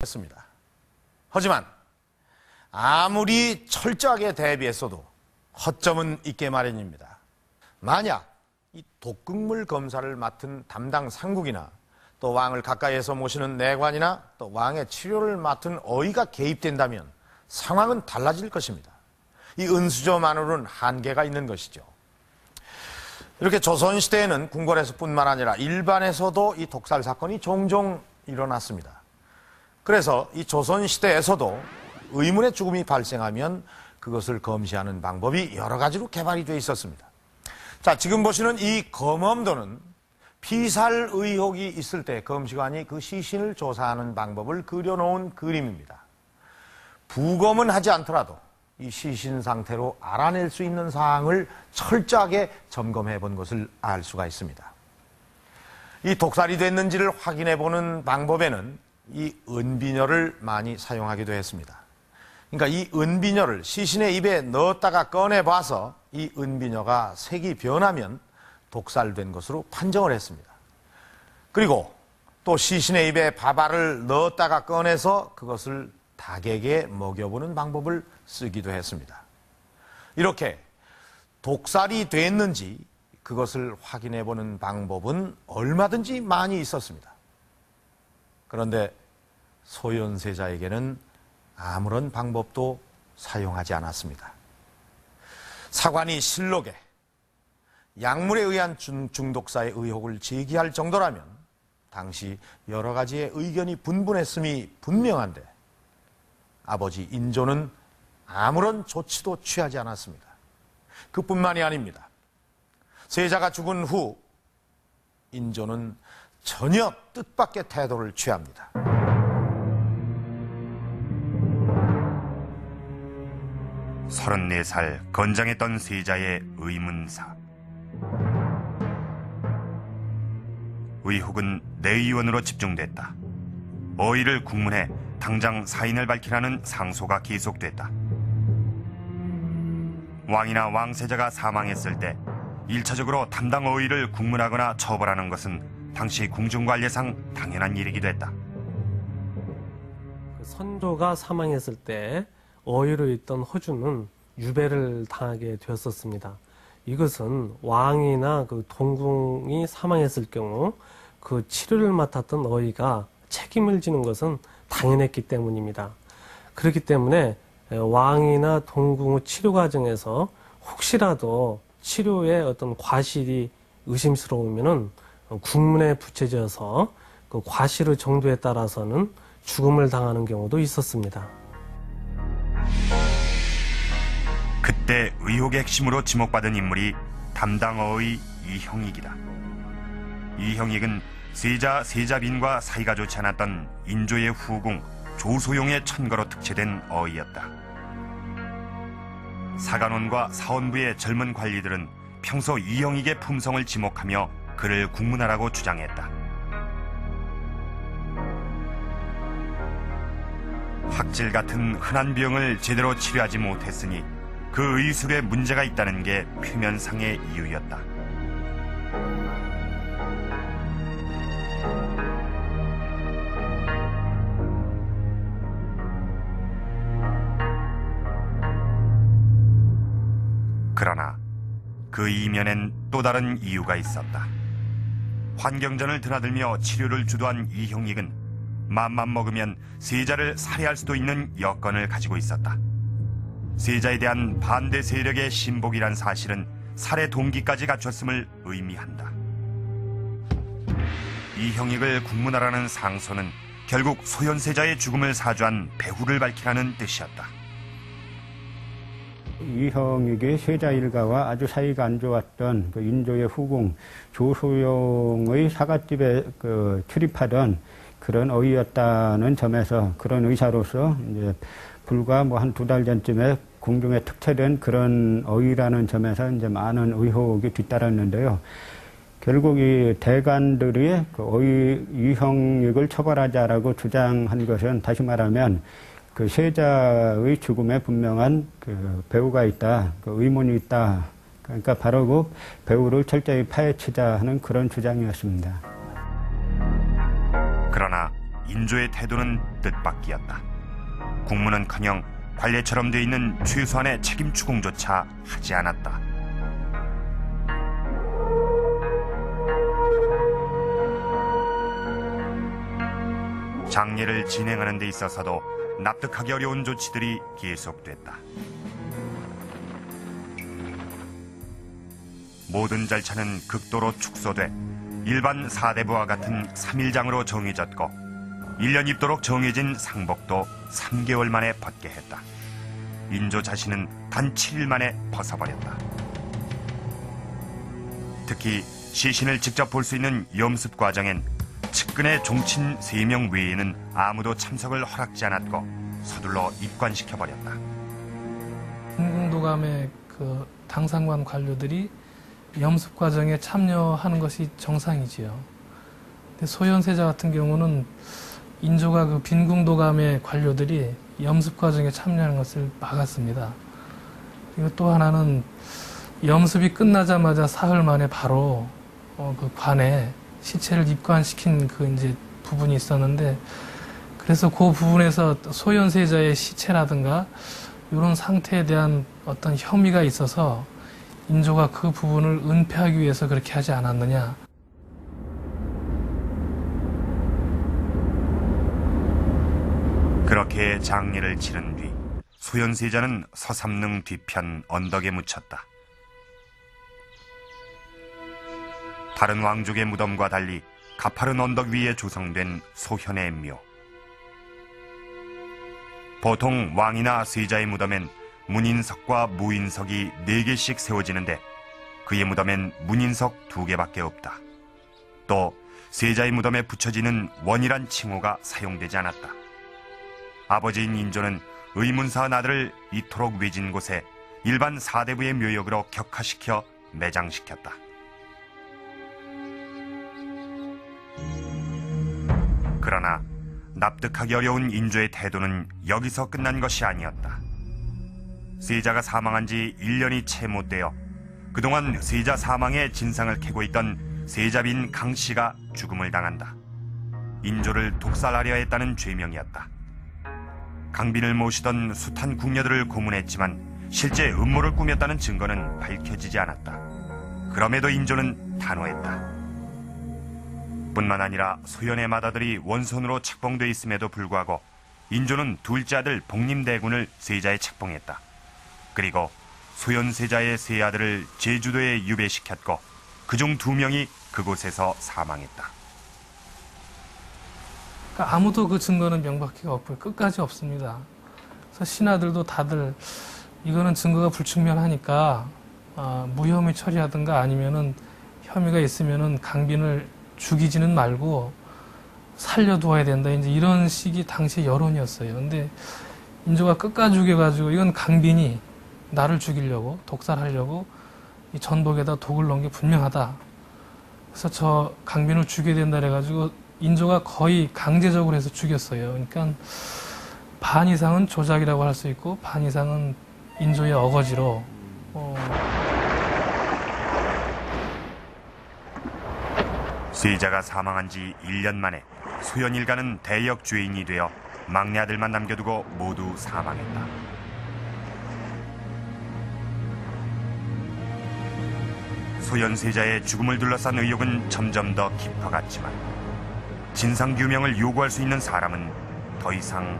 했습니다. 하지만 아무리 철저하게 대비했어도 허점은 있게 마련입니다. 만약 이 독극물 검사를 맡은 담당 상국이나 또 왕을 가까이에서 모시는 내관이나 또 왕의 치료를 맡은 어의가 개입된다면 상황은 달라질 것입니다. 이 은수저만으로는 한계가 있는 것이죠. 이렇게 조선시대에는 궁궐에서뿐만 아니라 일반에서도 이 독살 사건이 종종 일어났습니다. 그래서 이 조선시대에서도 의문의 죽음이 발생하면 그것을 검시하는 방법이 여러 가지로 개발이 되어 있었습니다. 자, 지금 보시는 이 검엄도는 피살 의혹이 있을 때 검시관이 그 시신을 조사하는 방법을 그려놓은 그림입니다. 부검은 하지 않더라도 이 시신 상태로 알아낼 수 있는 사항을 철저하게 점검해 본 것을 알 수가 있습니다. 이 독살이 됐는지를 확인해 보는 방법에는 이 은비녀를 많이 사용하기도 했습니다. 그러니까 이 은비녀를 시신의 입에 넣었다가 꺼내 봐서 이 은비녀가 색이 변하면 독살된 것으로 판정을 했습니다. 그리고 또 시신의 입에 밥알을 넣었다가 꺼내서 그것을 닭에게 먹여보는 방법을 쓰기도 했습니다. 이렇게 독살이 됐는지 그것을 확인해보는 방법은 얼마든지 많이 있었습니다. 그런데 소현세자에게는 아무런 방법도 사용하지 않았습니다. 사관이 실록에 약물에 의한 중독사의 의혹을 제기할 정도라면 당시 여러 가지의 의견이 분분했음이 분명한데 아버지 인조는 아무런 조치도 취하지 않았습니다. 그뿐만이 아닙니다. 세자가 죽은 후 인조는 전혀 뜻밖의 태도를 취합니다. 서른네 살 건장했던 세자의 의문사. 의혹은 내의원으로 집중됐다. 어의를 국문해 당장 사인을 밝히라는 상소가 계속됐다. 왕이나 왕세자가 사망했을 때 1차적으로 담당 어의를 국문하거나 처벌하는 것은 당시 궁중관례상 당연한 일이기도 했다. 선조가 사망했을 때 어의로 있던 허주는 유배를 당하게 되었었습니다. 이것은 왕이나 그 동궁이 사망했을 경우 그 치료를 맡았던 어의가 책임을 지는 것은 당연했기 때문입니다. 그렇기 때문에 왕이나 동궁의 치료 과정에서 혹시라도 치료에 어떤 과실이 의심스러우면은 국문에 붙여져서 그 과실의 정도에 따라서는 죽음을 당하는 경우도 있었습니다. 그때 의혹의 핵심으로 지목받은 인물이 담당 어의 이형익이다. 이형익은 세자빈과 사이가 좋지 않았던 인조의 후궁 조소용의 천거로 특채된 어의였다. 사간원과 사원부의 젊은 관리들은 평소 이형익의 품성을 지목하며 그를 국문하라고 주장했다. 확질 같은 흔한 병을 제대로 치료하지 못했으니 그 의술에 문제가 있다는 게 표면상의 이유였다. 그러나 그 이면엔 또 다른 이유가 있었다. 환경전을 드나들며 치료를 주도한 이형익은 맘만 먹으면 세자를 살해할 수도 있는 여건을 가지고 있었다. 세자에 대한 반대 세력의 신복이란 사실은 살해 동기까지 갖췄음을 의미한다. 이형익을 국문하라는 상소는 결국 소현세자의 죽음을 사주한 배후를 밝히라는 뜻이었다. 이형익의 세자 일가와 아주 사이가 안 좋았던 그 인조의 후궁 조소용의 사갓집에 출입하던 그런 어이였다는 점에서 그런 의사로서 이제 불과 한 2달 전쯤에 궁중에 특채된 그런 어이라는 점에서 이제 많은 의혹이 뒤따랐는데요. 결국 이 대관들이 그 어이 이형익을 처벌하자라고 주장한 것은 다시 말하면 그 세자의 죽음에 분명한 그 배후가 있다, 그 의문이 있다. 그러니까 바로 그 배후를 철저히 파헤치자 하는 그런 주장이었습니다. 그러나 인조의 태도는 뜻밖이었다. 국문은커녕 관례처럼 돼 있는 최소한의 책임 추궁조차 하지 않았다. 장례를 진행하는 데 있어서도 납득하기 어려운 조치들이 계속됐다. 모든 절차는 극도로 축소돼 일반 사대부와 같은 3일장으로 정해졌고 1년 입도록 정해진 상복도 3개월 만에 벗게 했다. 인조 자신은 단 7일 만에 벗어버렸다. 특히 시신을 직접 볼 수 있는 염습 과정엔 측근의 종친 3명 외에는 아무도 참석을 허락지 않았고 서둘러 입관시켜버렸다. 인궁도감의 그 당상관 관료들이 염습 과정에 참여하는 것이 정상이지요. 근데 소현세자 같은 경우는 인조가 그 빈궁도감의 관료들이 염습 과정에 참여하는 것을 막았습니다. 그리고 또 하나는 염습이 끝나자마자 사흘 만에 바로 그 관에 시체를 입관시킨 그 이제 부분이 있었는데, 그래서 그 부분에서 소현세자의 시체라든가 이런 상태에 대한 어떤 혐의가 있어서 인조가 그 부분을 은폐하기 위해서 그렇게 하지 않았느냐. 그렇게 장례를 치른 뒤 소현세자는 서삼릉 뒤편 언덕에 묻혔다. 다른 왕족의 무덤과 달리 가파른 언덕 위에 조성된 소현의 묘. 보통 왕이나 세자의 무덤엔 문인석과 무인석이 4개씩 세워지는데 그의 무덤엔 문인석 2개밖에 없다. 또 세자의 무덤에 붙여지는 원이란 칭호가 사용되지 않았다. 아버지인 인조는 의문사한 아들을 이토록 외진 곳에 일반 사대부의 묘역으로 격화시켜 매장시켰다. 그러나 납득하기 어려운 인조의 태도는 여기서 끝난 것이 아니었다. 세자가 사망한 지 1년이 채 못 되어 그동안 세자 사망의 진상을 캐고 있던 세자빈 강씨가 죽음을 당한다. 인조를 독살하려 했다는 죄명이었다. 강빈을 모시던 숱한 궁녀들을 고문했지만 실제 음모를 꾸몄다는 증거는 밝혀지지 않았다. 그럼에도 인조는 단호했다. 뿐만 아니라 소현의 맏아들이 원손으로 책봉돼 있음에도 불구하고 인조는 둘째 아들 복림대군을 세자에 책봉했다. 그리고 소현세자의 세 아들을 제주도에 유배시켰고 그중 2명이 그곳에서 사망했다. 그러니까 아무도 그 증거는 명백히 없고요. 끝까지 없습니다. 그래서 신하들도 다들 이거는 증거가 불충분하니까 무혐의 처리하든가 아니면은 혐의가 있으면은 강빈을 죽이지는 말고 살려두어야 된다. 이제 이런 식이 당시 여론이었어요. 근데 인조가 끝까지 죽여가지고 이건 강빈이 나를 죽이려고 독살하려고 이 전복에다 독을 넣은 게 분명하다. 그래서 저 강빈을 죽여야 된다 그래가지고 인조가 거의 강제적으로 해서 죽였어요. 그러니까 반 이상은 조작이라고 할 수 있고 반 이상은 인조의 어거지로 세자가 사망한 지 1년 만에 소현 일가는 대역 죄인이 되어 막내 아들만 남겨두고 모두 사망했다. 소현 세자의 죽음을 둘러싼 의혹은 점점 더 깊어갔지만 진상규명을 요구할 수 있는 사람은 더 이상